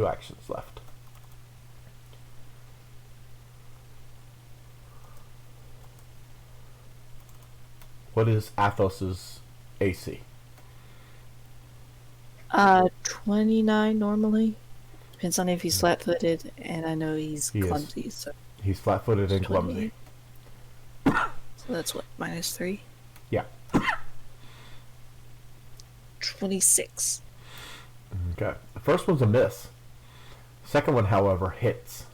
Two actions left. What is Athos's AC? 29 normally. Depends on if he's flat-footed, and I know he's He is. clumsy, so He's flat-footed it's and clumsy. 28. So that's what, -3? Yeah. 26. Okay. The first one's a miss. Second one, however, hits.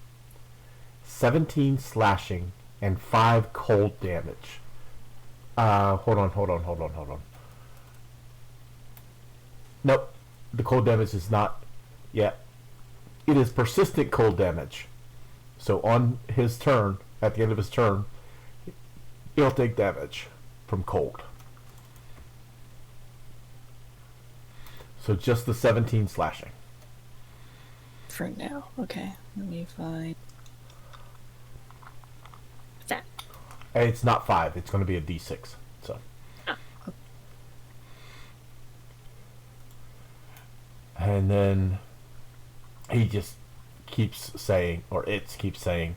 17 slashing and 5 cold damage. Hold on. Nope. The cold damage is not yet. It is persistent cold damage. So on his turn, at the end of his turn, he'll take damage from cold. So just the 17 slashing. For now. Okay, let me find that. And it's not 5. It's going to be a d6. So. Oh, And then he just keeps saying, or it keeps saying,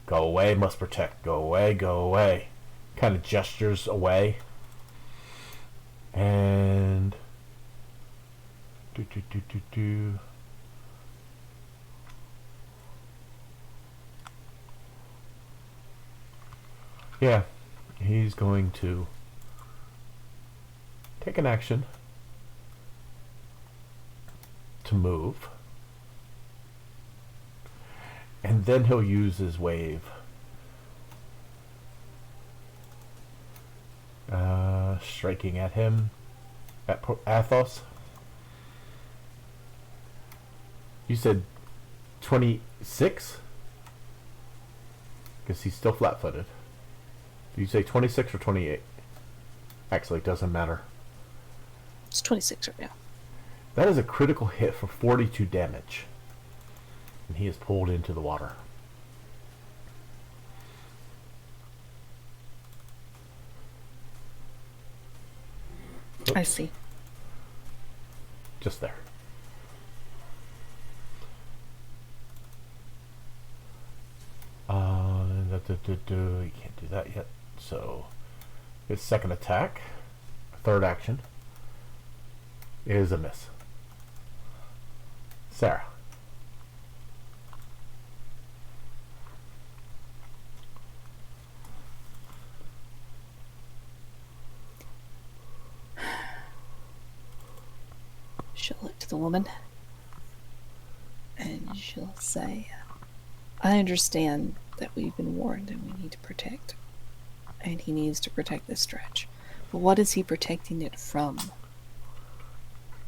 go away, must protect, go away, go away. Kind of gestures away. And do. Yeah, he's going to take an action to move. And then he'll use his wave. Striking at him. At Athos. You said 26? Because he's still flat-footed. Did you say 26 or 28? Actually, it doesn't matter. it's 26 right now. That is a critical hit for 42 damage. And he is pulled into the water. Oops. I see. Just there. You can't do that yet. So, his second attack, third action, is a miss. Sarah. She'll look to the woman and she'll say, I understand that we've been warned and we need to protect. And he needs to protect this stretch. But what is he protecting it from?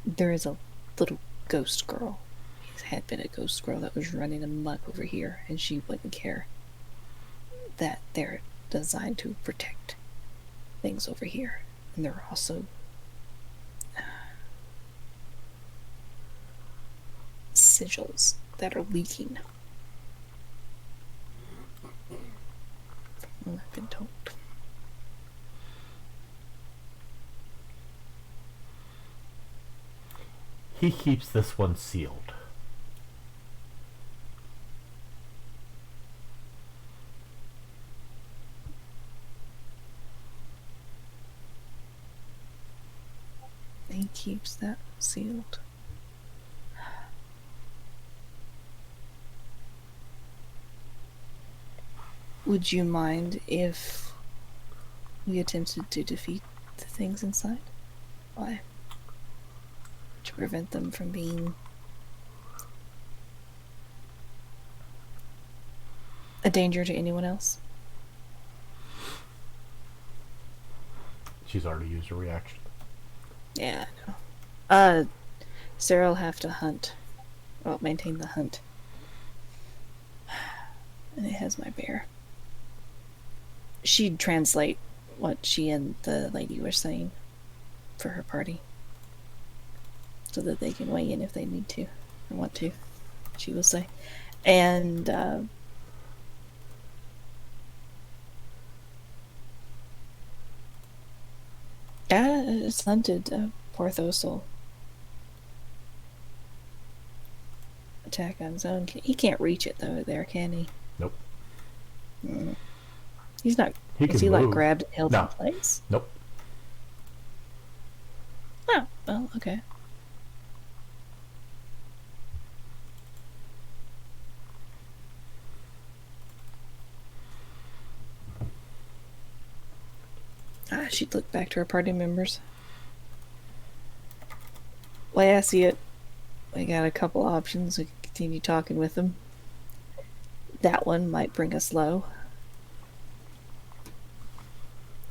There is a little ghost girl. He had been a ghost girl that was running amok over here, and she wouldn't care that they're designed to protect things over here. And they're also sigils that are leaking. From what I've been told. He keeps this one sealed. He keeps that sealed. Would you mind if we attempted to defeat the things inside? Why? To prevent them from being a danger to anyone else? She's already used her reaction. Yeah, I know. Sarah'll have to hunt. Well, maintain the hunt. And it has my bear. She'd translate what she and the lady were saying for her party. So that they can weigh in if they need to or want to, she will say. And it's hunted Porthos will attack on his own. He can't reach it though. There, can he? Nope. He's not. He Is can he like move. grabbed and held in No. place? Nope. Oh, well, okay. She'd look back to her party members. Well, yeah, I see it. We got a couple options. We can continue talking with them. That one might bring us low.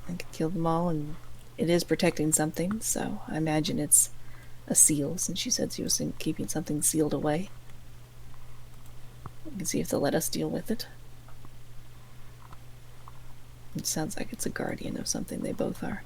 I could kill them all, and it is protecting something, so I imagine it's a seal, since she said she was keeping something sealed away. We can see if they'll let us deal with it. It sounds like it's a guardian of something. They both are.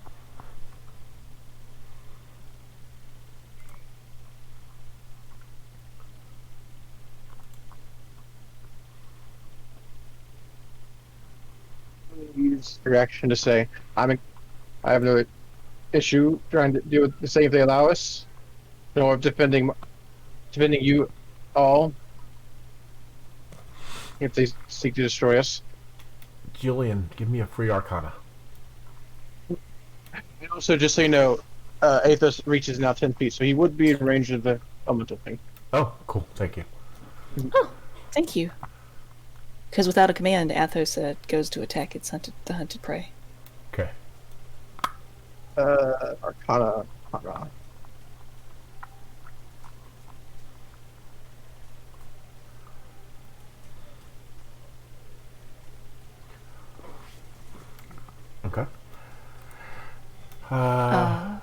Use your action to say, I have no issue trying to deal with the same if they allow us. Or defending you all if they seek to destroy us. Julian, give me a free Arcana. And also, just so you know, Athos reaches now 10 feet, so he would be in range of the elemental thing. Oh, cool. Thank you. Oh, thank you. Because without a command, Athos goes to attack its hunted prey. Okay. Arcana. Okay. Uh,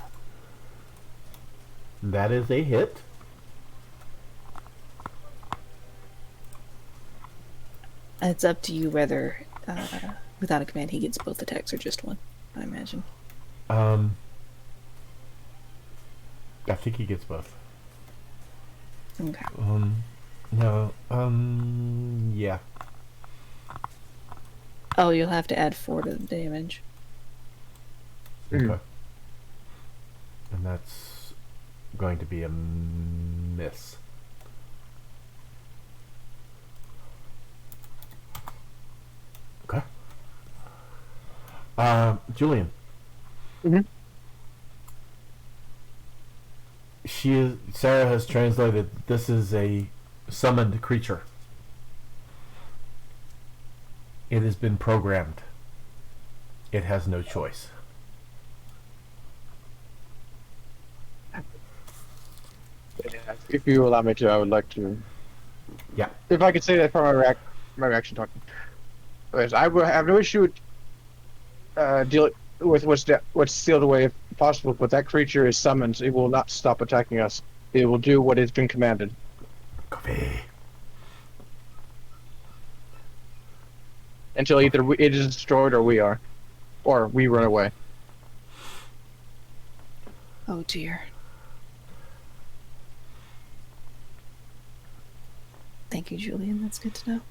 That is a hit. It's up to you whether, without a command, he gets both attacks or just one, I imagine. I think he gets both. Okay. No. Yeah. Oh, you'll have to add 4 to the damage. Okay. And that's going to be a miss. Okay. Julian. Mm-hmm. Sarah has translated this is a summoned creature. It has been programmed. It has no choice. If you allow me to, I would like to. Yeah. If I could say that from my reaction talking. Anyways, I will have no issue with deal with what's sealed away if possible, but that creature is summoned. It will not stop attacking us. It will do what has been commanded. Coffee. Until either it is destroyed or we are. Or we run away. Oh dear. Thank you, Julian. That's good to know.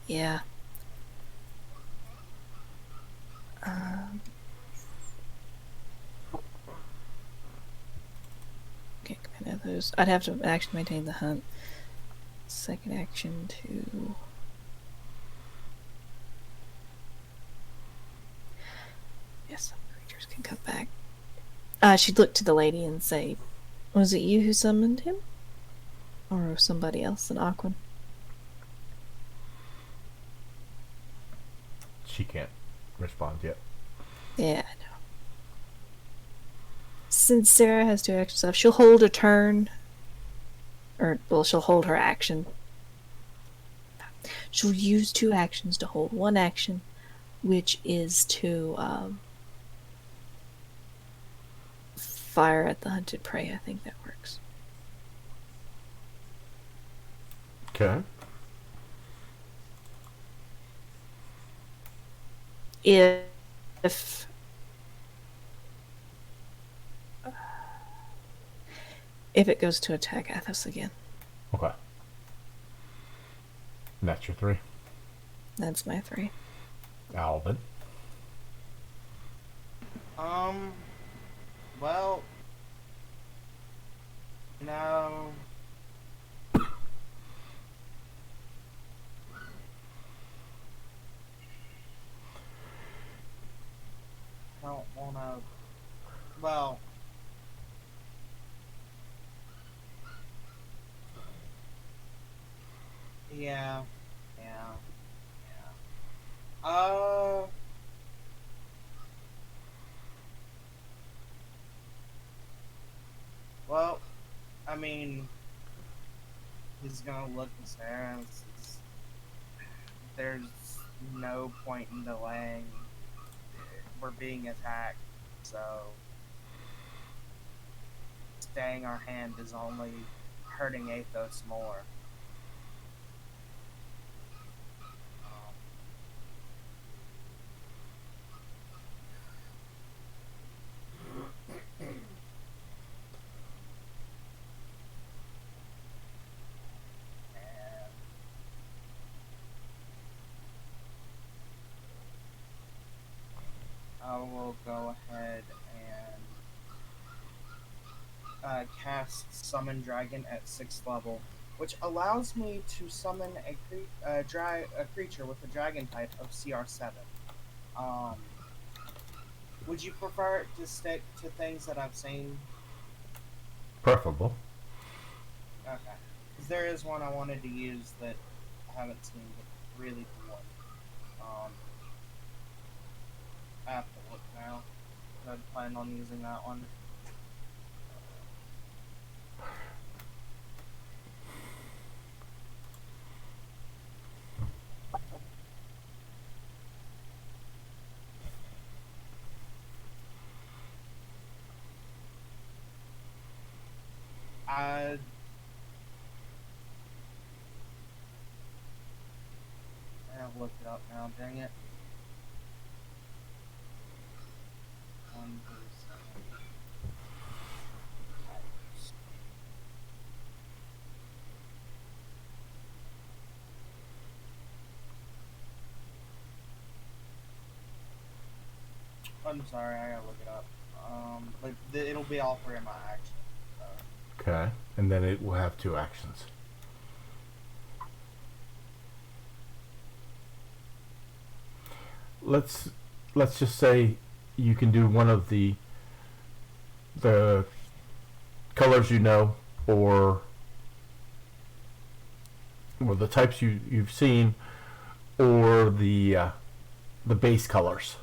Yeah. Can't command those. I'd have to actually maintain the hunt. Second action to. Yes, some creatures can come back. She'd look to the lady and say, "Was it you who summoned him, or somebody else in Aquan?" She can't respond yet. Yeah, I know. Since Sarah has 2 actions left, she'll hold a turn. She'll hold her action. She'll use 2 actions to hold 1 action, which is to fire at the hunted prey. I think that works. Okay. If it goes to attack Athos again. Okay. And that's your 3. That's my 3. Alvin. Well, no. I don't wanna. Well, yeah, yeah, yeah. Well, I mean, he's gonna look and stare, and there's no point in delaying. We're being attacked, so staying our hand is only hurting Athos more. Um, and I will go ahead and cast Summon Dragon at 6th level, which allows me to summon a creature with a dragon type of CR7. Um, would you prefer it to stick to things that I've seen? Preferable. Okay. Because there is one I wanted to use that I haven't seen, but really cool. I have to look now. I plan on using that one. I have looked it up now, dang it. 1 through 7. Types. I'm sorry, I gotta look it up. But it'll be all 3 of my actions. So. Okay. And then it will have 2 actions. Let's just say you can do one of the colors you know, or the types you've seen, or the base colors.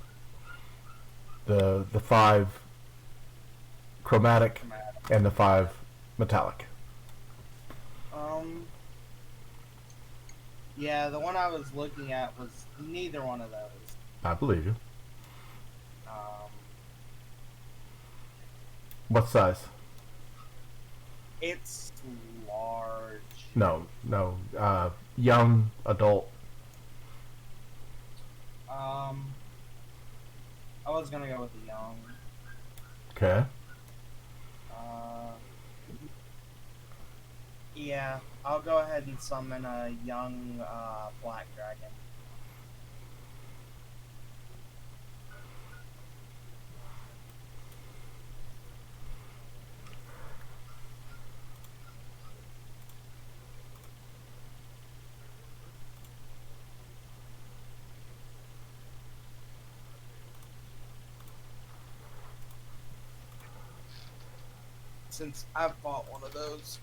The 5 chromatic and the 5 metallic. Yeah, the one I was looking at was neither one of those. I believe you. Um, What size? it's large. No. Young adult. I was gonna go with the young. Okay. Yeah, I'll go ahead and summon a young black dragon. Since I've bought one of those.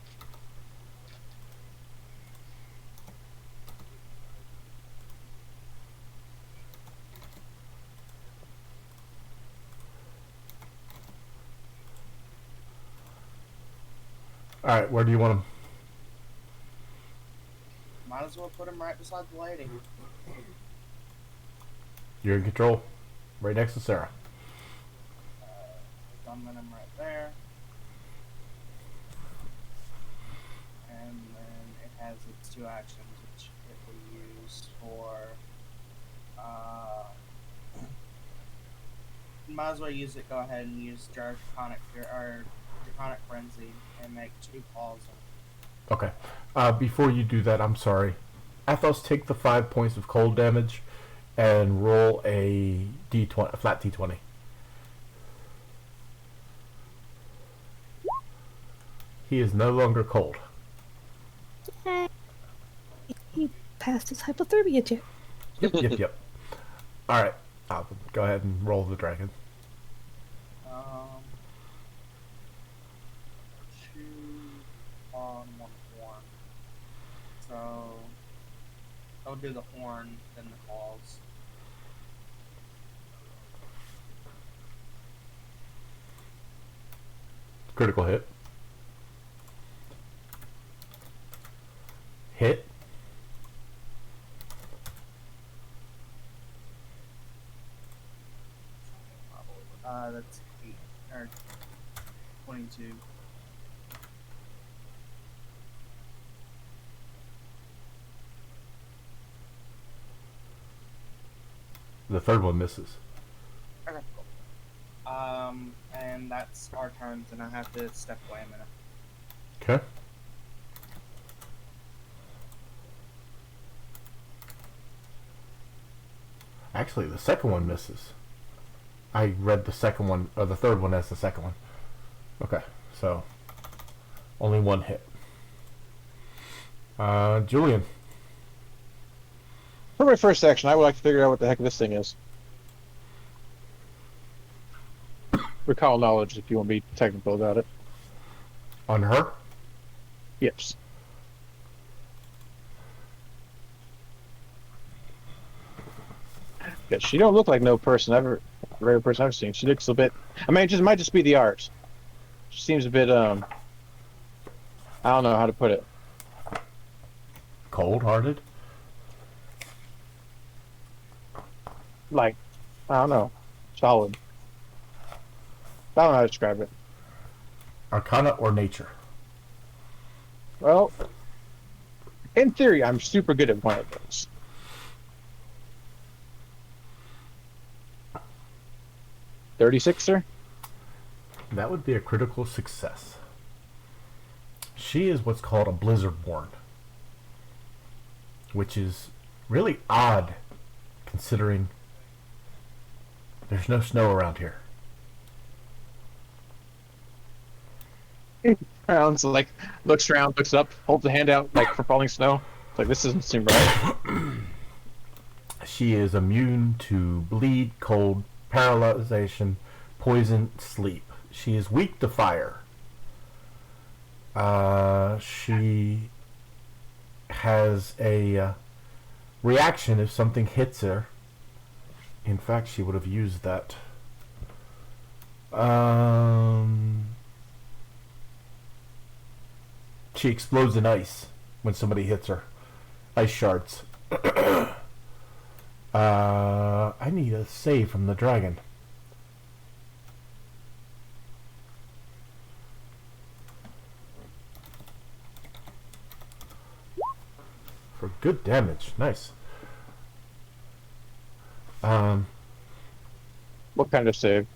All right. Where do you want them? Might as well put him right beside the lady. You're in control. Right next to Sarah. Summon him right there. And then it has its 2 actions, which it will use for. Might as well use it. Go ahead and use Draconic Frenzy and make 2 calls. Okay. Before you do that, I'm sorry. Athos, take the 5 points of cold damage and roll a d20, a flat d20. He is no longer cold. Yay. He passed his hypothermia check. Yep. All right, I'll go ahead and roll the dragon. 2 on 1 horn. So I'll do the horn, then the claws. Critical hit. Hit. That's 8 or 22. The third one misses. Okay, cool. And that's our turns, and I have to step away a minute. Okay. Actually, the second one misses. I read the second one, or the third one as the second one. Okay, so only one hit. Julian. For my first action, I would like to figure out what the heck this thing is. Recall knowledge, if you want to be technical about it. On her? Yes. Yeah, she don't look like no person rare person I've seen. She looks a bit. I mean, it might just be the art. She seems a bit I don't know how to put it. Cold-hearted? Like, I don't know, solid. I don't know how to describe it. Arcana or nature? Well, in theory, I'm super good at one of those. $36, sir? That would be a critical success. She is what's called a blizzard-born, which is really odd considering there's no snow around here. Sounds like looks around, looks up, holds a hand out like for falling snow. It's like this doesn't seem right. She is immune to bleed, cold, paralyzation, poison, sleep. She is weak to fire. She has a reaction if something hits her. In fact, she would have used that. She explodes in ice when somebody hits her. Ice shards. I need a save from the dragon. For good damage. Nice. What kind of save?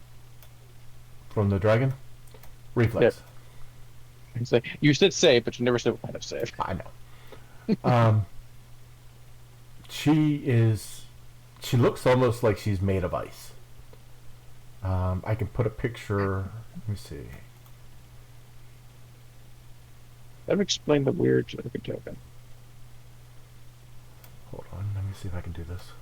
From the dragon? Reflex. It's like, you said save, but you never said what kind of save. I know. She looks almost like she's made of ice. I can put a picture. Let me see. That would explain the weird looking token. Hold on. Let me see if I can do this.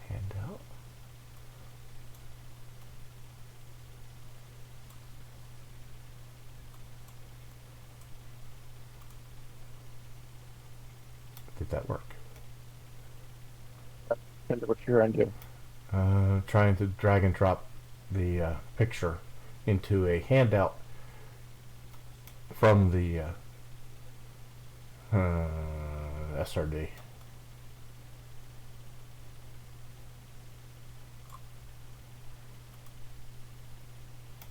Handout. Did that work? Depends on what you're into. Trying to drag and drop the picture into a handout from the SRD.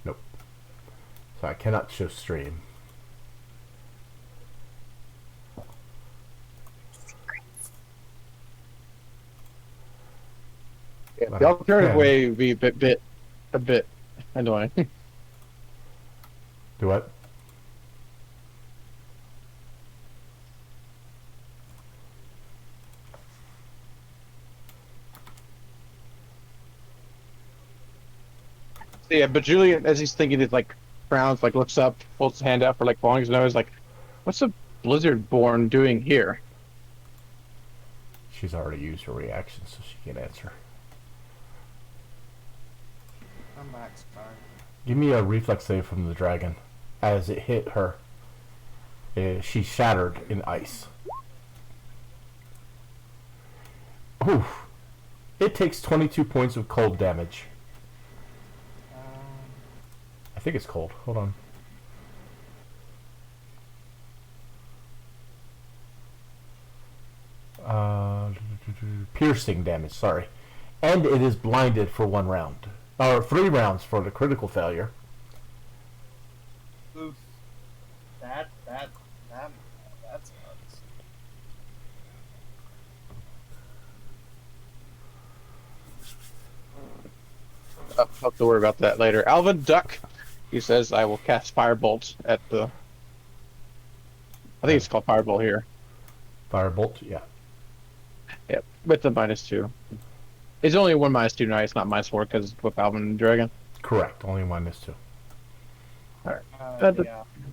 Nope. So I cannot show stream. Yeah, But the I alternative can. way would be a bit Annoying. Do what? Yeah, but Julian, as he's thinking, it like frowns, like looks up, holds his hand out for like blowing his nose, like, what's a blizzard-born doing here? She's already used her reaction, so she can't answer. I'm back, Scar. Give me a reflex save from the dragon. As it hit her, she shattered in ice. Oof. It takes 22 points of cold damage. I think it's cold. Hold on. Piercing damage, sorry. And it is blinded for 1 round. Or 3 rounds for the critical failure. Oof. That sucks. I'll have to worry about that later. Alvin, duck. He says, I will cast Firebolt at the... I think it's called Firebolt here. Firebolt, yeah. Yep, with the -2. It's only one -2 tonight. It's not -4 because with Alvin and Dragon. Correct, only -2. Yeah,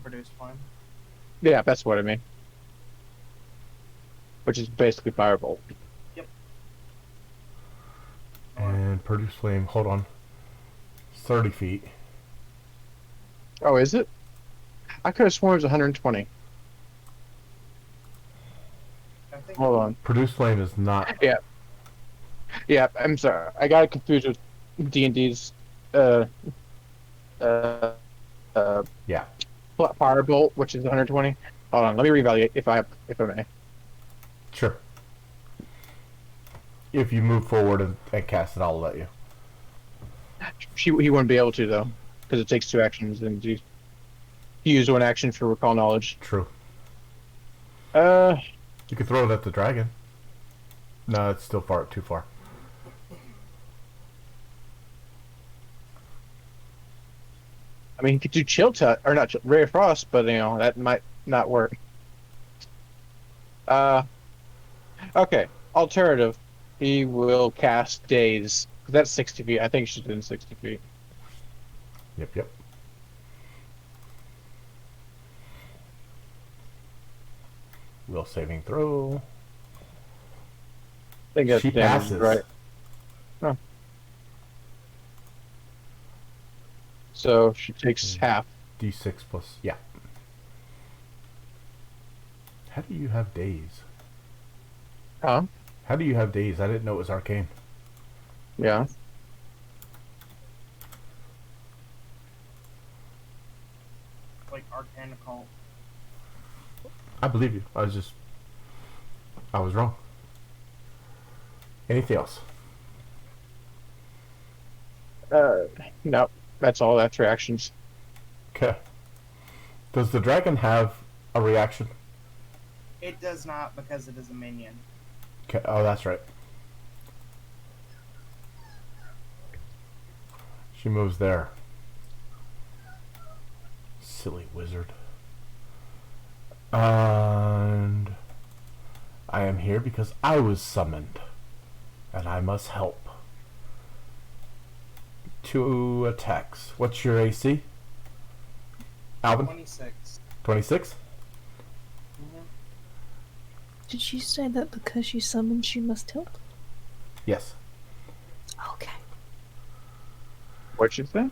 produce flame. Yeah, that's what I mean. Which is basically Firebolt. And produce flame, hold on. 30 feet. Oh, is it? I could have sworn it was 120. I think Hold on. Produce flame is not. Yeah. Yeah, I'm sorry. I got it confused with D&D's Yeah. Firebolt, which is 120. Hold on, let me reevaluate if I may. Sure. If you move forward and cast it, I'll let you. He wouldn't be able to though, because it takes 2 actions, and you use 1 action for recall knowledge. True. Uh, You could throw it at the dragon. No, it's still too far. I mean, you could do Chill Touch or not Ray of Frost, but you know that might not work. Okay. Alternative, he will cast Daze. That's 60 feet. I think she's in 60 feet. Yep. Will saving throw. I think that's She damage, passes. right? Oh. So she takes half. D6 plus. Yeah. How do you have days? Huh? How do you have days? I didn't know it was arcane. Yeah. like arcanical. I believe you. I was wrong. Anything else? No. That's all. That's reactions. Okay. Does the dragon have a reaction? It does not because it is a minion. Okay. Oh, that's right. She moves there. Silly wizard. And I am here because I was summoned. And I must help. 2 attacks. What's your AC? Alvin? 26. 26? Mm-hmm. Did she say that because she summoned she must help? Yes. Okay. What'd you say?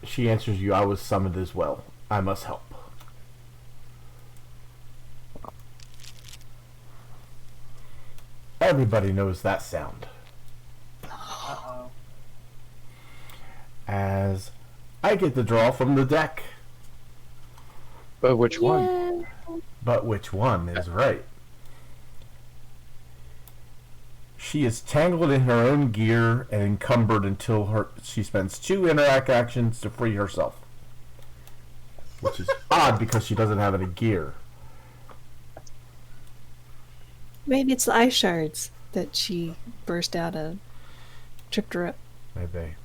She answers you, I was summoned as well. I must help. Everybody knows that sound. Uh-oh. As I get the draw from the deck. But which one? But which one is right? She is tangled in her own gear and encumbered until she spends 2 interact actions to free herself. Which is odd because she doesn't have any gear. Maybe it's the ice shards that she burst out of, tripped her up. Maybe.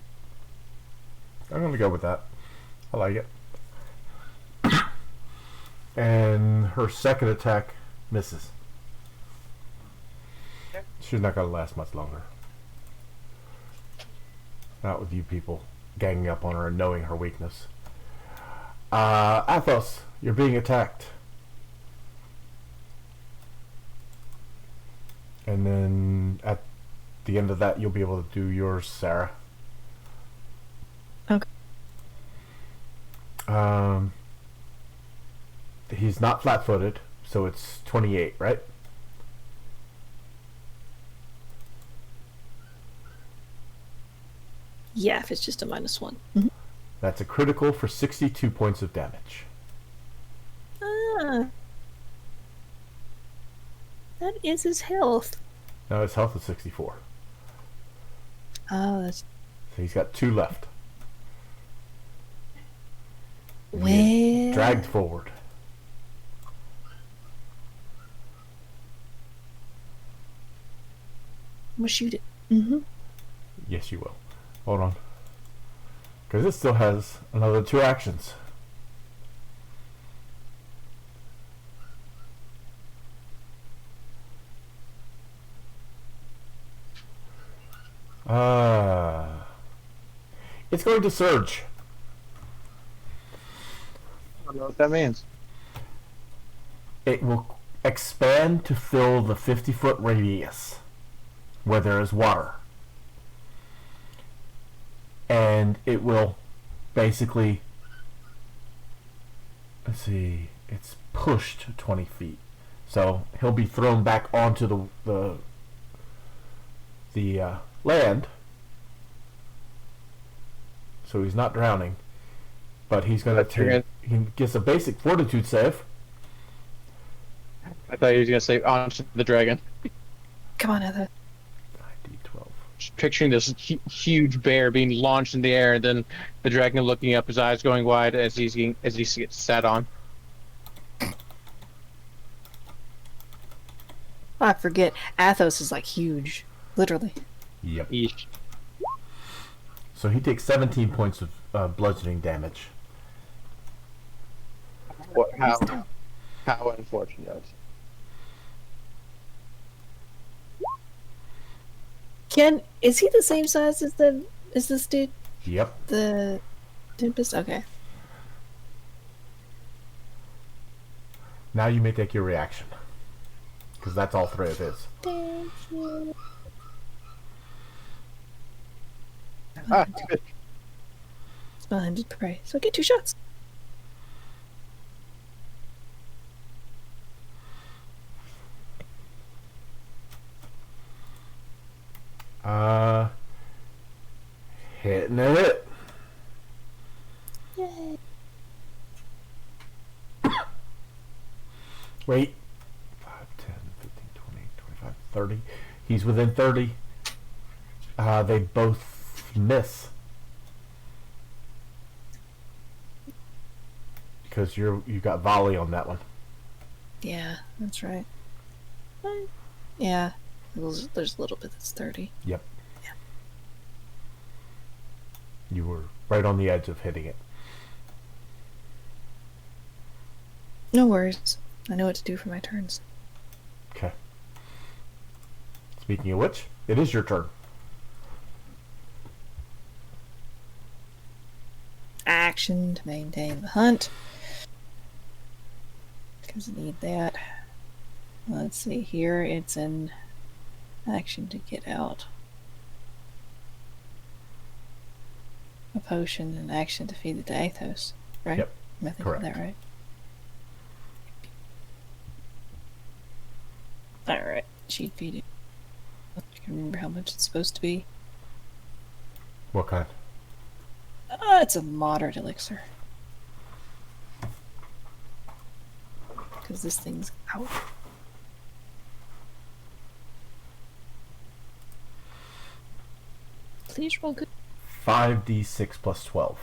I'm gonna go with that. I like it. And her second attack misses. Okay. She's not gonna last much longer. Not with you people ganging up on her and knowing her weakness. Athos, you're being attacked. And then at the end of that, you'll be able to do yours, Sarah. Okay. He's not flat-footed, so it's 28, right? Yeah, if it's just a -1. That's a critical for 62 points of damage. Ah. That is his health. Now his health is 64. Oh, that's... So he's got 2 left. Well... Dragged forward. I'm gonna shoot it. Mm-hmm. Yes, you will. Hold on. Because it still has another 2 actions. It's going to surge. I don't know what that means. It will expand to fill the 50-foot radius where there is water. And it will basically, let's see, it's pushed 20 feet. So he'll be thrown back onto the land. So he's not drowning. But he's going to take, he gets a basic fortitude save. I thought he was gonna say onto the dragon. Come on, Heather. 9d12. Just picturing this huge bear being launched in the air, and then the dragon looking up, his eyes going wide as he gets sat on. I forget. Athos is like huge. Literally. Yep. Eesh. So he takes 17 points of bludgeoning damage. How unfortunate. Is he the same size as this dude? Yep. The Tempest? Okay. Now you may take your reaction. Because that's all 3 of his. Thank you. Good. Smell him to pray. So I get 2 shots. Hitting it. Yay. Wait. 5, 10, 15, 20, 25, 30. He's within 30. They both miss. Because you got volley on that one. Yeah, that's right. Yeah. There's a little bit that's 30. Yep. Yeah. You were right on the edge of hitting it. No worries. I know what to do for my turns. Okay. Speaking of which, it is your turn. Action to maintain the hunt. Because I need that. Let's see here. It's an action to get out a potion, an action to feed it to Athos. Right? Yep. Am I thinking Correct. of that right? Alright. She'd feed it. I can remember how much it's supposed to be. What kind? It's a moderate elixir. Because this thing's out. Please roll good. 5d6 plus 12.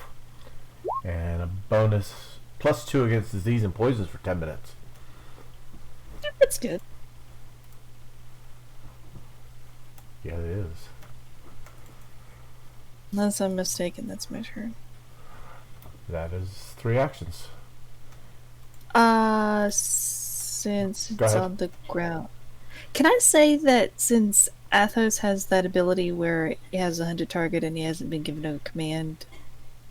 And a bonus plus 2 against disease and poisons for 10 minutes. That's good. Yeah, it is. Unless I'm mistaken, that's my turn. That is 3 actions. Since Go it's ahead. on the ground, can I say that since Athos has that ability where he has a hunted target and he hasn't been given a command,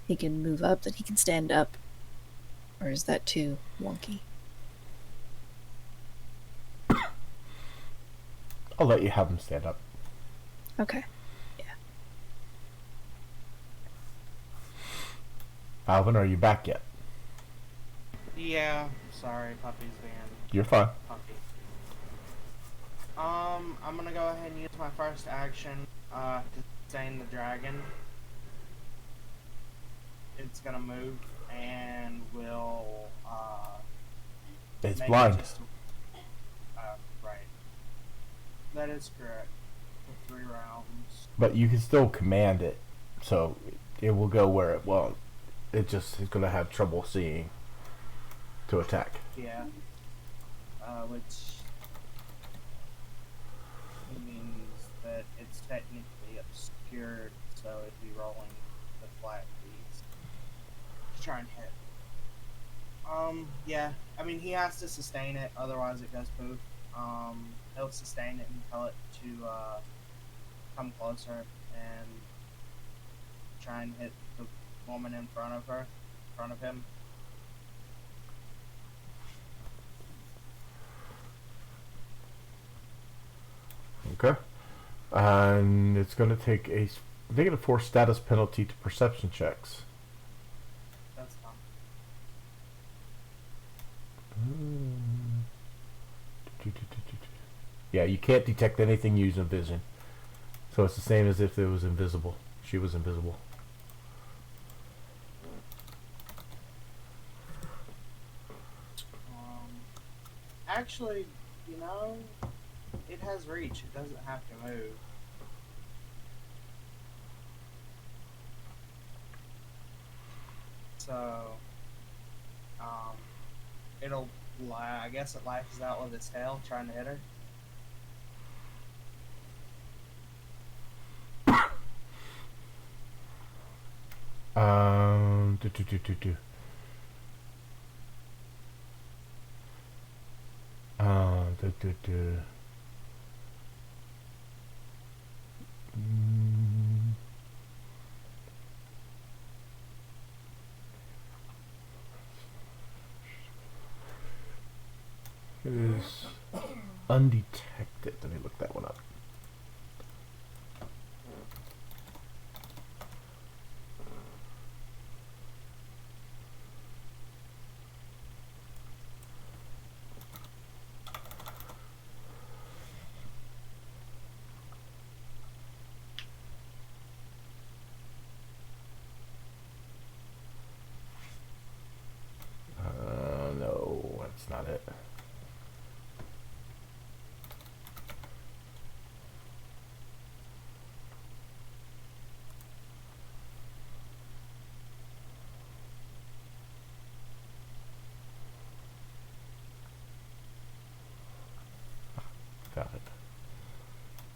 he can move up, that he can stand up? Or is that too wonky? I'll let you have him stand up. Okay. Alvin, are you back yet? Yeah, sorry, puppy's being You're fine. puppy. I'm gonna go ahead and use my first action to sustain the dragon. It's gonna move and will It's make blind. it just right. That is correct. For 3 rounds. But you can still command it. So it will go where it will. It just is going to have trouble seeing to attack. Yeah. Which means that it's technically obscured, so it'd be rolling the flat fees to try and hit. Yeah. I mean, he has to sustain it, otherwise it goes poof. He'll sustain it and tell it to come closer and try and hit the woman in front of him. Okay. And it's going to take a -4 status penalty to perception checks. That's fine. Yeah, you can't detect anything using vision. So it's the same as if it was invisible. She was invisible. Actually, you know, it has reach. It doesn't have to move. So, it'll lie. I guess it lashes out with its tail, trying to hit her. Do, do, do, do, do. Do, do, do. Mm. It is undetected. Let me look that one up. No, that's not it. Got it.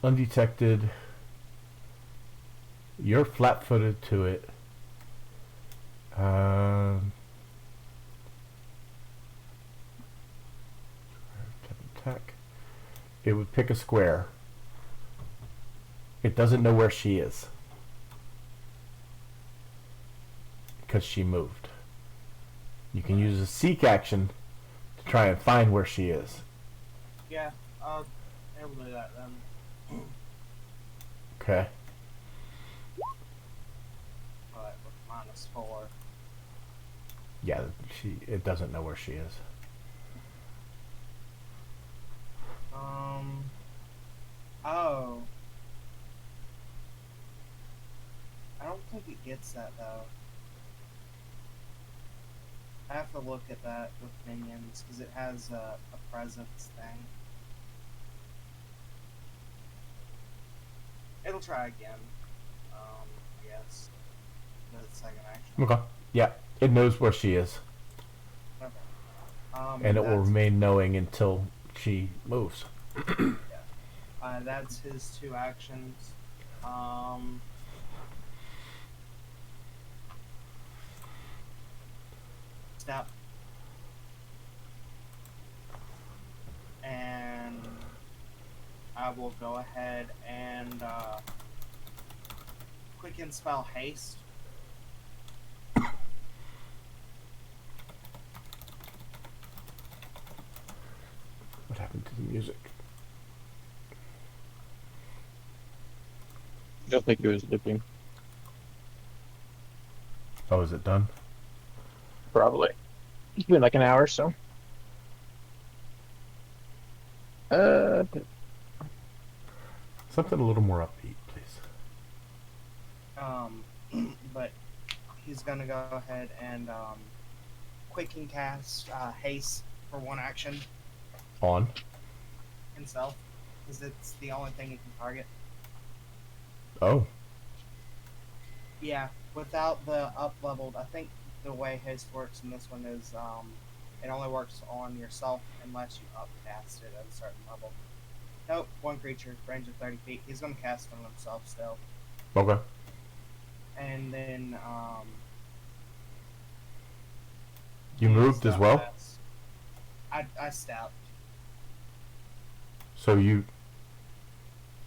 Undetected. You're flat-footed to it. Attack. It would pick a square. It doesn't know where she is because she moved. You can use a seek action to try and find where she is. Yeah, I'll able to do that then. Okay. But with -4. Yeah, it doesn't know where she is. Oh. I don't think it gets that though. I have to look at that with minions because it has a presence thing. It'll try again. I guess. The second action. Okay. Yeah, it knows where she is, Okay. and it will That's- remain knowing until she moves. That's his 2 actions. step. And I will go ahead and quicken spell haste. What happened to the music? I don't think it was looping. Oh, is it done? Probably. It's been like an hour or so. Something a little more upbeat, please. But he's gonna go ahead and quicken cast haste for one action On. himself, because it's the only thing he can target. Oh. Yeah, without the up leveled, I think the way haste works in this one is it only works on yourself unless you upcast it at a certain level. Nope, one creature, range of 30 feet. He's gonna cast on himself still. Okay. And then You moved as well? I stepped. So you...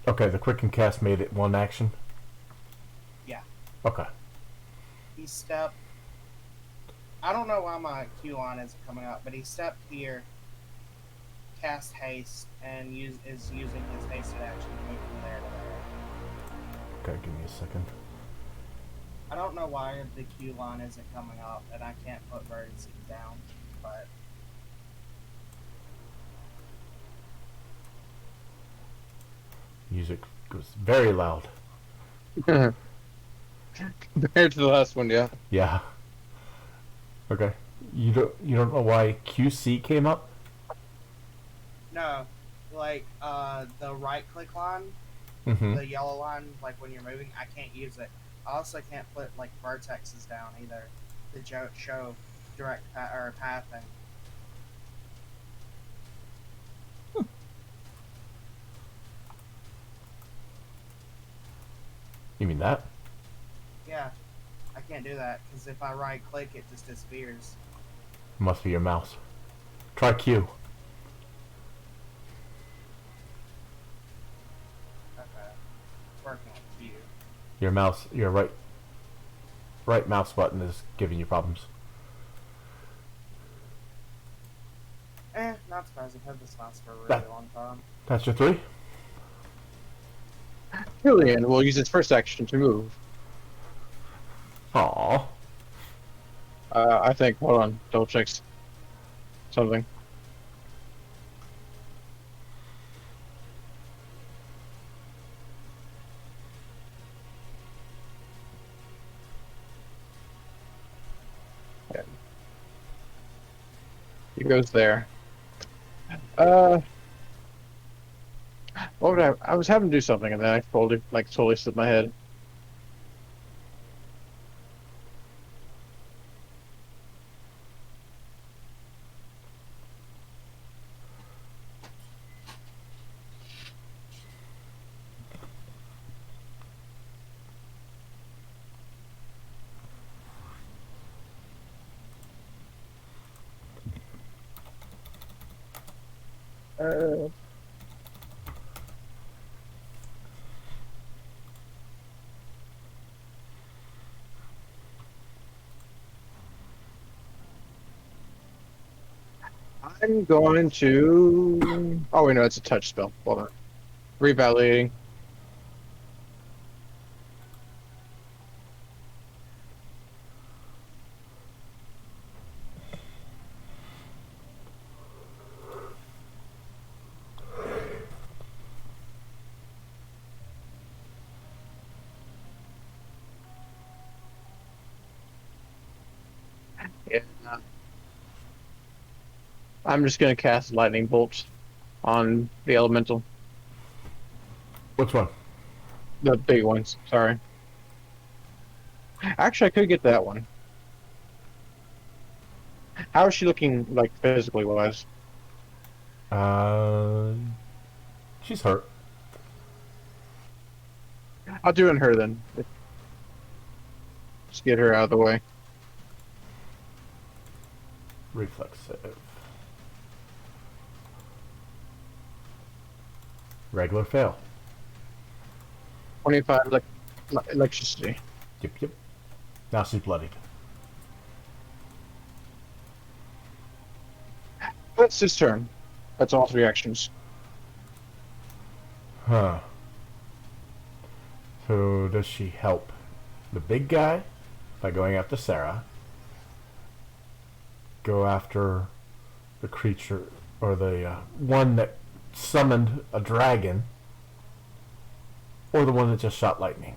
Okay, the quicken cast made it one action? Yeah. Okay. He stepped. I don't know why my Q line isn't coming up, but he stepped here, cast haste, and is using his hasted action to move from there to there. Okay, give me a second. I don't know why the Q line isn't coming up, and I can't put vertices down, but Music was very loud. Compared to the last one, yeah. Yeah. Okay. You don't know why QC came up? no, like the right click line, Mm-hmm. the yellow line, like when you're moving, I can't use it. I also can't put like vertexes down either to show direct or pathing. You mean that? Yeah, I can't do that because if I right click, it just disappears. Must be your mouse. Try Q. Okay, it's working with Q. Your mouse, your right mouse button is giving you problems. Not surprised. I've had this mouse for a really That- long time. That's your 3? Julian will use its first action to move. Aww. I think. Hold on. Double checks something. Yeah. He goes there. What would I was having to do something and then I totally slipped my head. I'm going to. Oh wait, no, it's a touch spell. Hold on. Revalidating. Yeah. I'm just gonna cast lightning bolts on the elemental. Which one? The big ones. Sorry. Actually, I could get that one. How is she looking, like physically wise? Uh, she's hurt. I'll do it in her then. Just get her out of the way. reflex save. Regular fail. 25 electricity. Yep. Now she's bloodied. That's his turn. That's all 3 actions. Huh. So does she help the big guy by going after Sarah? Go after the creature or the one that summoned a dragon, or the one that just shot lightning?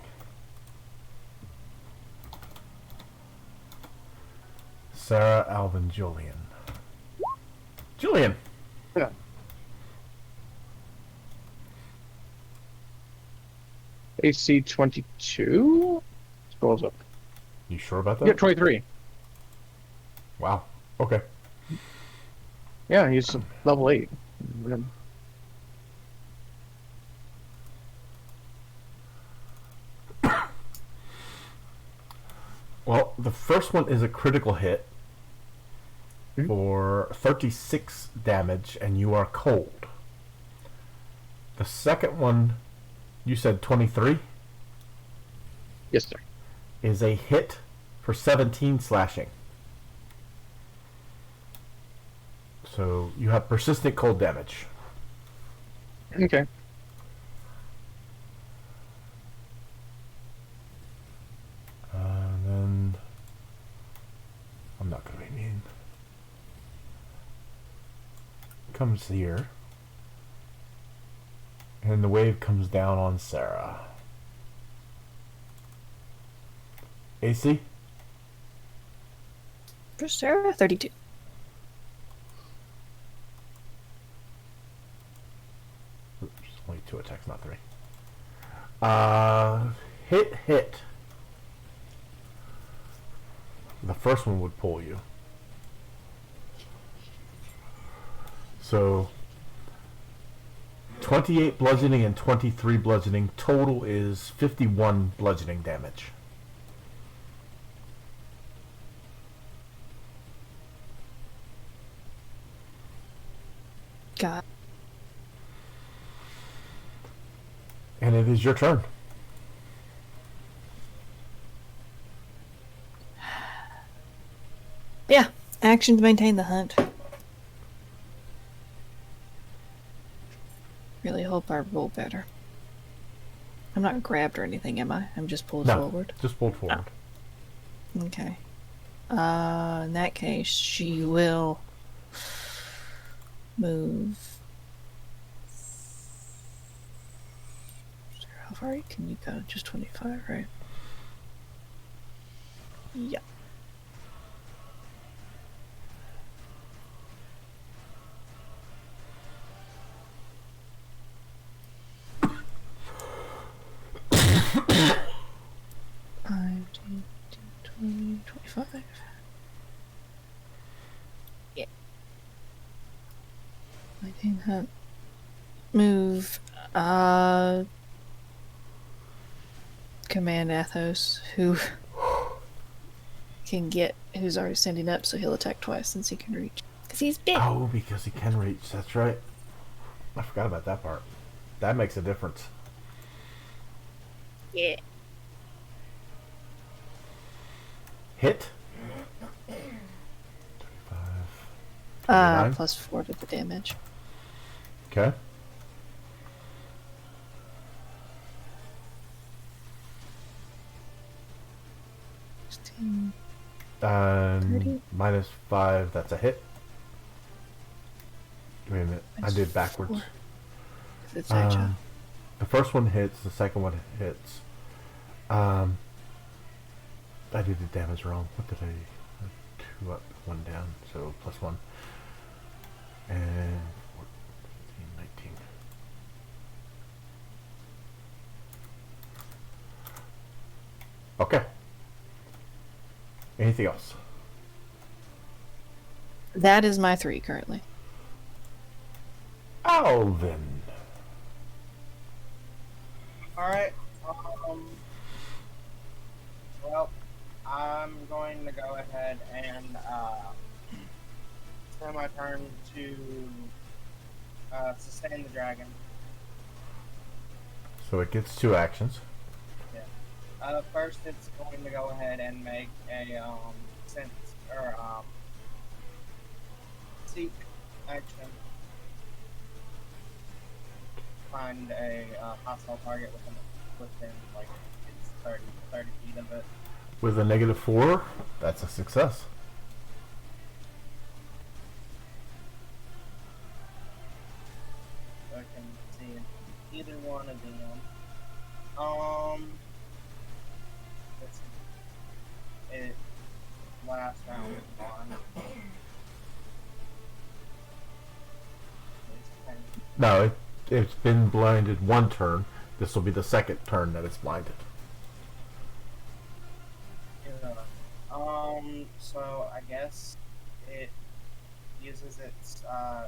Sarah, Alvin, Julian. Julian. Yeah. AC 22? Scrolls up. You sure about that? Yeah, 23. Wow. Okay. Yeah, he's level 8. Well, the first one is a critical hit for 36 damage, and you are cold. The second one, you said 23, Yes, sir. is a hit for 17 slashing. So you have persistent cold damage. Okay. Then I'm not going to be mean. Comes here. And the wave comes down on Sarah. AC? For Sarah, 32. Oops, only 2 attacks, not 3. Hit. The first one would pull you. So 28 bludgeoning and 23 bludgeoning. Total is 51 bludgeoning damage. God. And it is your turn. Yeah. Action to maintain the hunt. Really hope I roll better. I'm not grabbed or anything, am I? I'm just pulled forward. Just pulled forward. Okay. In that case, she will move. How far can you go? Just 25, right? Yeah. Five, 10, 20, 25. Yeah. 19 hunt. Move. Command Athos, who can get, who's already standing up, so he'll attack twice since he can reach. Because he's big. Oh, because he can reach. That's right. I forgot about that part. That makes a difference. Yeah. Hit. 35. 29. Plus 4 to the damage. Okay. Minus 5, that's a hit. Wait a minute, I did backwards. It's The first one hits, the second one hits. I did the damage wrong. What did I? 2 up, 1 down, so plus 1. And 14, 19. Okay. Anything else? That is my 3 currently. Alvin. Alright. Well, I'm going to go ahead and for my turn to sustain the dragon. So it gets 2 actions. First, it's going to go ahead and make a seek action. Find a hostile target within like it's 30 feet of it. With a -4, that's a success. So I can see either one of them. Let's see. It last round is on. No, it's been blinded 1 turn. This will be the 2nd turn that it's blinded. So I guess it uses its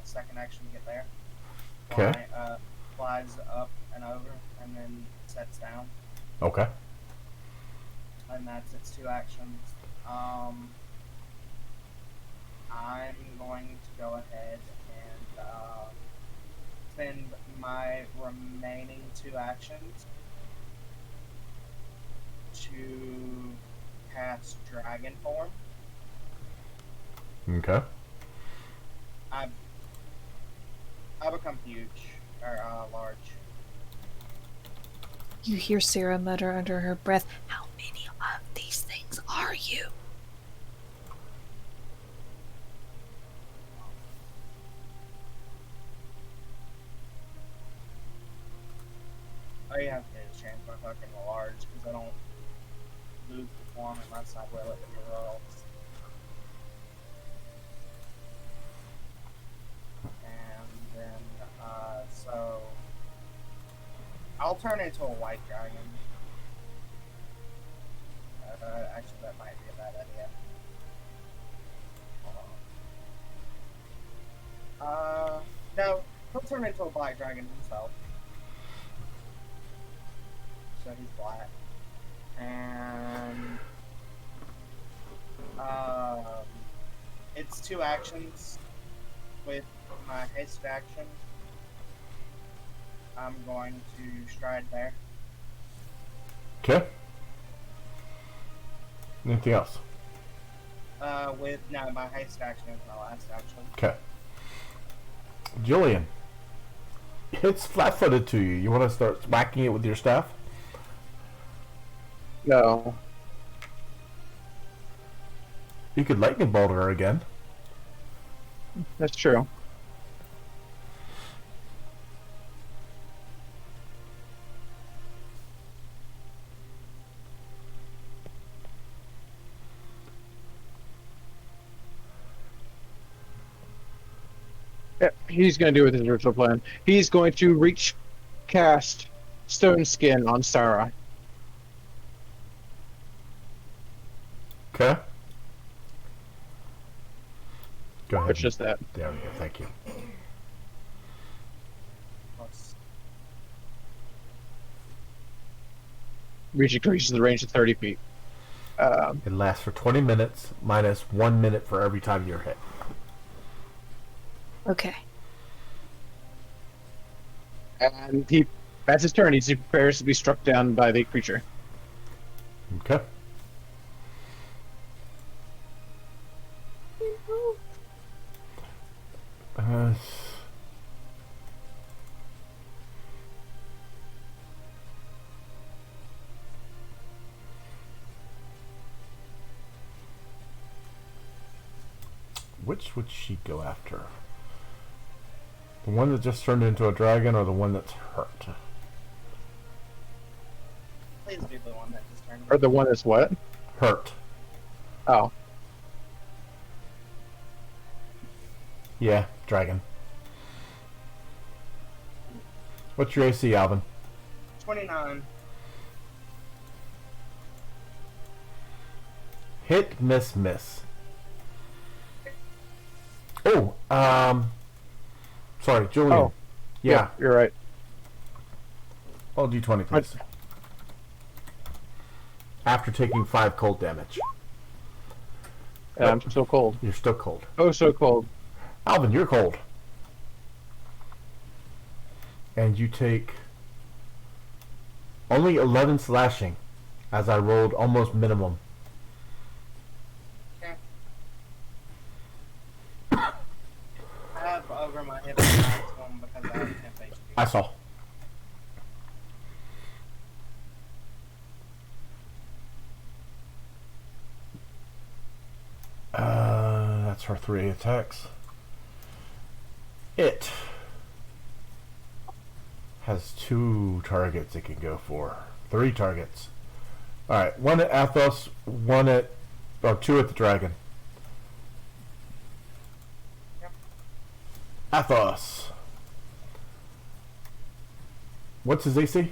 second action to get there. Okay. Flies up and over and then sets down. Okay. And that's its 2 actions. I'm going to go ahead and spend my remaining 2 actions to cast Dragon Form. Okay. I become huge or large. You hear Sarah mutter under her breath, "How many of these things are you?" Oh yeah, it's change my fucking large because I don't move the form unless I will it to be rolls. And then so I'll turn into a white dragon. Actually, that might be a bad idea. Hold on. No, he'll turn into a black dragon himself. So he's black. And it's 2 actions. With my haste action, I'm going to stride there. Okay. Anything else? No, my haste action is my last action. Okay. Julian, it's flat-footed to you. You want to start whacking it with your staff? No. You could lightning bolt her again. That's true. Yeah, he's going to do with his original plan. He's going to cast Stone Skin on Sarah. Okay. Go ahead. It's just that. There we go. Thank you. Reach increases the range to 30 feet. It lasts for 20 minutes, minus 1 minute for every time you're hit. Okay. And that's his turn. He prepares to be struck down by the creature. Okay. Uh, which would she go after? The one that just turned into a dragon or the one that's hurt? Please do the one that just turned. Or the one that's what? Hurt. Oh. Yeah, dragon. What's your AC, Alvin? 29. Hit, miss, miss. Oh, sorry, Julian. Oh. Yeah. You're right. Oh, D20, please. After taking 5 cold damage. I'm so cold. You're still cold. Oh, so cold. Alvin, you're cold. And you take only 11 slashing, as I rolled almost minimum. Okay. I have over my hip maximum because I have 10 HP. I saw. That's her 3 attacks. It has 2 targets it can go for. 3 targets. Alright, 1 at Athos, 2 at the dragon. Yep. Athos. What's his AC?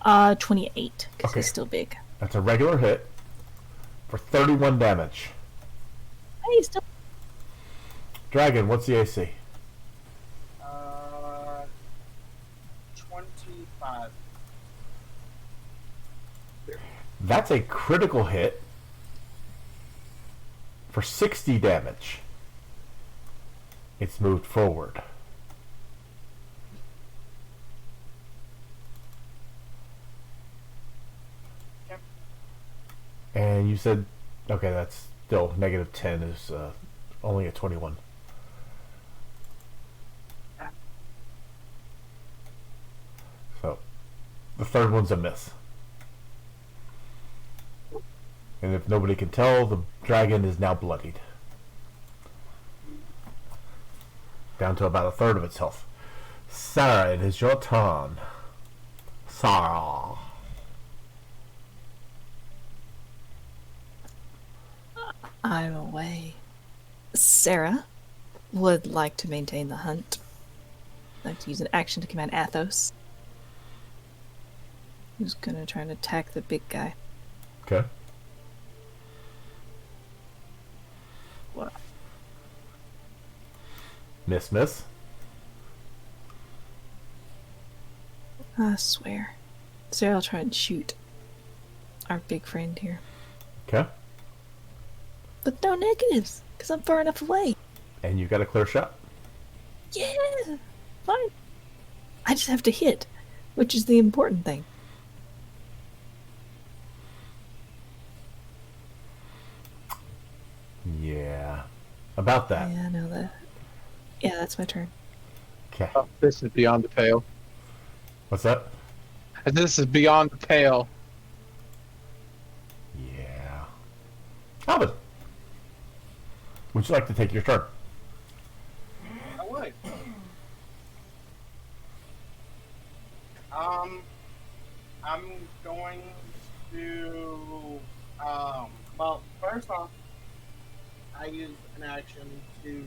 28, because Okay. he's still big. That's a regular hit for 31 damage. Hey, he's still. Dragon, what's the AC? 25. That's a critical hit for 60 damage. It's moved forward. Yep. And you said, okay, that's still negative 10 is only a 21. So, the third one's a miss. And if nobody can tell, the dragon is now bloodied. Down to about a third of its health. Sarah, it is your turn. Sarah. I'm away. Sarah would like to maintain the hunt. Like to use an action to command Athos, who's gonna try and attack the big guy. Okay. What? Miss. I swear. Sarah will try and shoot our big friend here. Okay. But no negatives, because I'm far enough away. And you got a clear shot. Yeah, fine. I just have to hit, which is the important thing. Yeah. About that. Yeah, I know that. Yeah, that's my turn. Okay. Oh, this is beyond the pale. What's that? This is beyond the pale. Yeah. Alvin, would you like to take your turn? I would. I'm going to, well, first off, I use an action to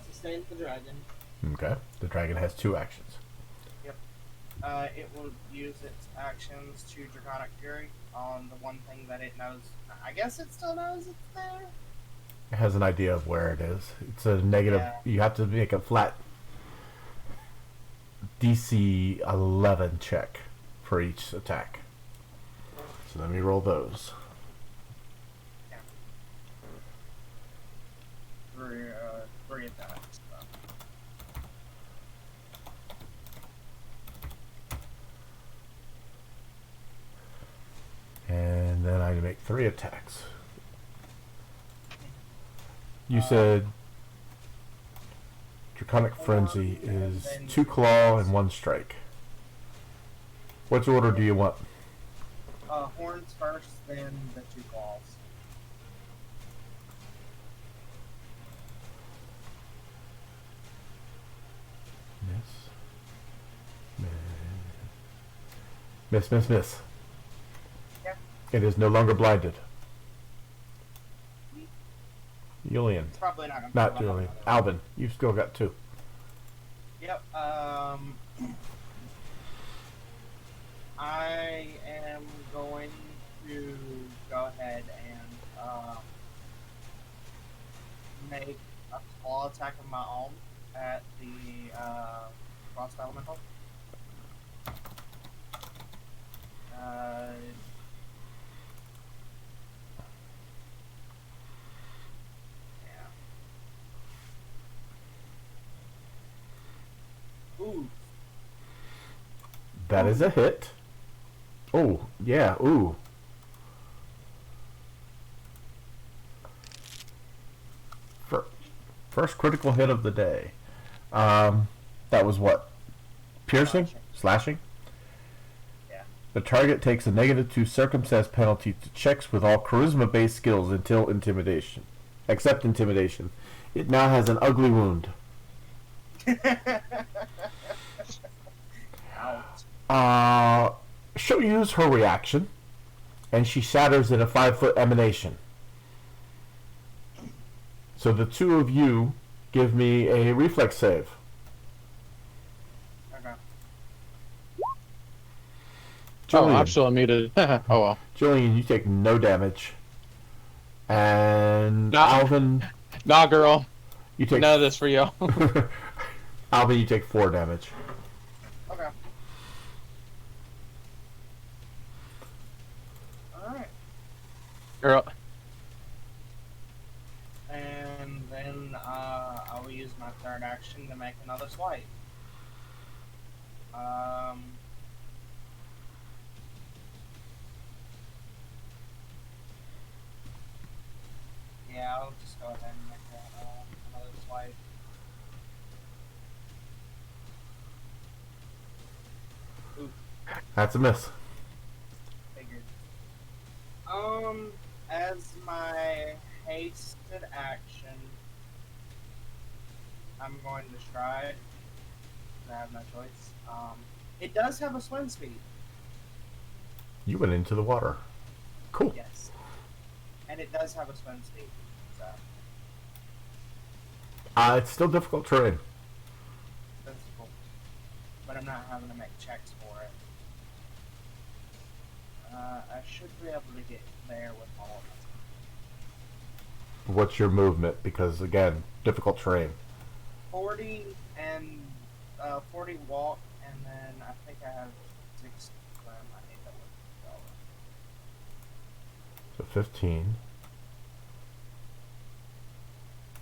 sustain the dragon. Okay. The dragon has 2 actions. It will use its actions to Draconic Fury on the one thing that it knows. I guess it still knows it's there. It has an idea of where it is. It's a negative. Yeah. You have to make a flat DC 11 check for each attack. So let me roll those. Three attacks. So. And then I make 3 attacks. You said Draconic Frenzy is 2 claw and 1 strike. Which order do you want? Horns first, then the 2 claws. Miss. Yep. It is no longer blinded. Julian. It's probably not gonna. Not Julian. Alvin, you've still got 2. Yep. I am going to go ahead and make a claw attack of my own at the frost elemental. Yeah. That is a hit. Oh, yeah, ooh. First critical hit of the day. That was what? Piercing? Slashing? Yeah. The target takes a -2 circumstance penalty to checks with all charisma-based skills until intimidation. Except intimidation. It now has an ugly wound. Ouch. She'll use her reaction, and she shatters in a 5-foot emanation. So the two of you give me a reflex save. Okay. Oh, Julian, I'm still unmuted. Oh well. Julian, you take no damage. And Nah. Alvin, Nah, girl. you take None of this for you. Alvin, you take 4 damage. Okay. Alright. Girl. And then I will use my third action to make another swipe. Yeah, I'll just go ahead and make another swipe. Ooh, That's a miss. figured. As my hasted action, I'm going to stride. I have no choice. It does have a swim speed. You went into the water. Cool. Yes. And it does have a swim speed. So It's still difficult terrain. that's cool. But I'm not having to make checks for it. I should be able to get there with all of it. What's your movement? Because again, difficult terrain. 40 and 40 walk, and then I think I have 6 swim. I need to look at So 15.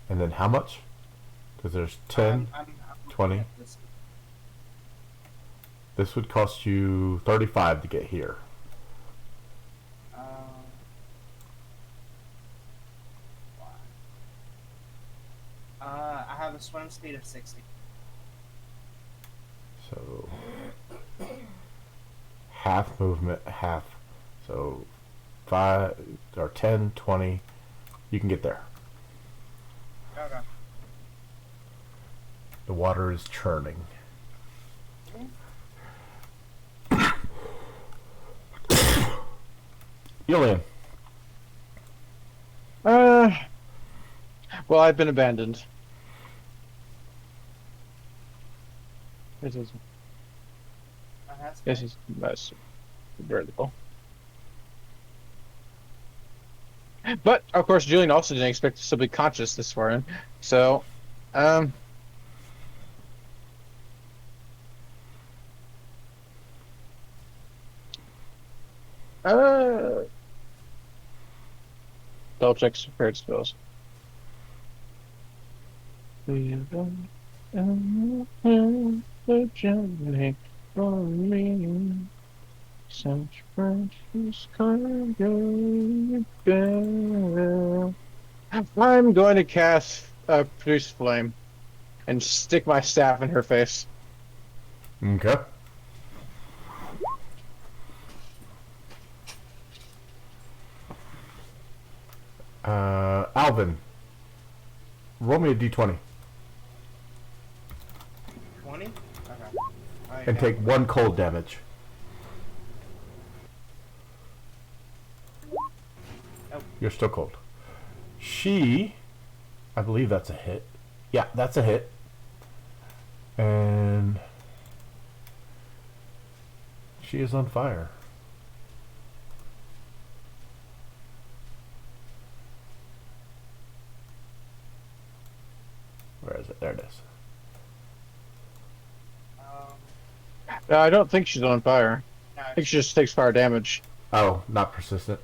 And then how much? Because there's 10. I'm 20. looking at this. This would cost you 35 to get here. I have a swim speed of 60. So half movement, half. So 5 or 10, 20. You can get there. Okay. The water is churning. Julian. Well, I've been abandoned. This is That's this good. is that's vertical. But of course, Julian also didn't expect us to be conscious this far in. So, double check prepared spells. We don't the journey for me. Such precious cargo. I'm going to cast Produce Flame and stick my staff in her face. Okay. Alvin, roll me a d20 20? Okay. and take 1 cold damage. Nope. You're still cold. She, I believe that's a hit. Yeah, that's a hit. And she is on fire. Where is it? There it is. I don't think she's on fire. No, I think she just takes fire damage. Oh, not persistent.